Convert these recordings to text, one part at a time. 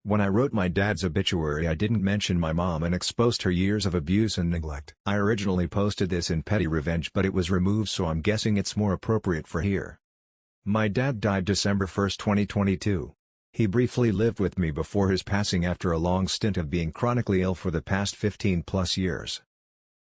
When I wrote my dad's obituary, I didn't mention my mom and exposed her years of abuse and neglect. I originally posted this in petty revenge, but it was removed, so I'm guessing it's more appropriate for here. My dad died December 1, 2022. He briefly lived with me before his passing after a long stint of being chronically ill for the past 15+ years.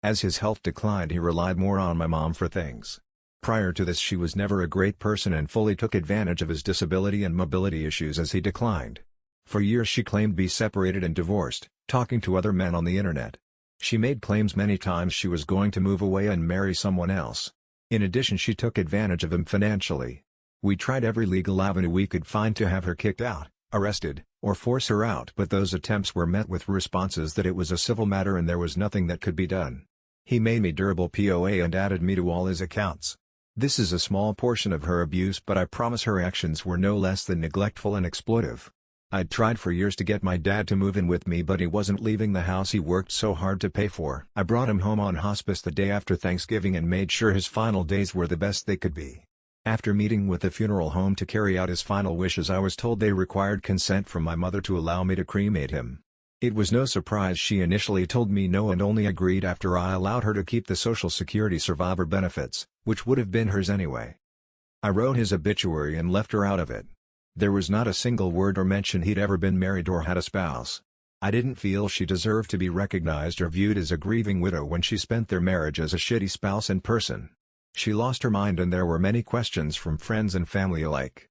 As his health declined, he relied more on my mom for things. Prior to this, she was never a great person and fully took advantage of his disability and mobility issues as he declined. For years she claimed to be separated and divorced, talking to other men on the internet. She made claims many times she was going to move away and marry someone else. In addition, she took advantage of him financially. We tried every legal avenue we could find to have her kicked out, arrested, or force her out, but those attempts were met with responses that it was a civil matter and there was nothing that could be done. He made me durable POA and added me to all his accounts. This is a small portion of her abuse, but I promise her actions were no less than neglectful and exploitive. I'd tried for years to get my dad to move in with me, but he wasn't leaving the house he worked so hard to pay for. I brought him home on hospice the day after Thanksgiving and made sure his final days were the best they could be. After meeting with the funeral home to carry out his final wishes, I was told they required consent from my mother to allow me to cremate him. It was no surprise she initially told me no and only agreed after I allowed her to keep the Social Security survivor benefits, which would have been hers anyway. I wrote his obituary and left her out of it. There was not a single word or mention he'd ever been married or had a spouse. I didn't feel she deserved to be recognized or viewed as a grieving widow when she spent their marriage as a shitty spouse and person. She lost her mind and there were many questions from friends and family alike.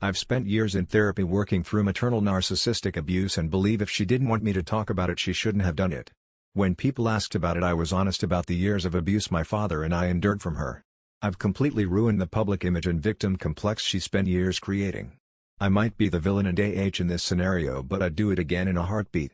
I've spent years in therapy working through maternal narcissistic abuse and believe if she didn't want me to talk about it, she shouldn't have done it. When people asked about it, I was honest about the years of abuse my father and I endured from her. I've completely ruined the public image and victim complex she spent years creating. I might be the villain and in this scenario, but I'd do it again in a heartbeat.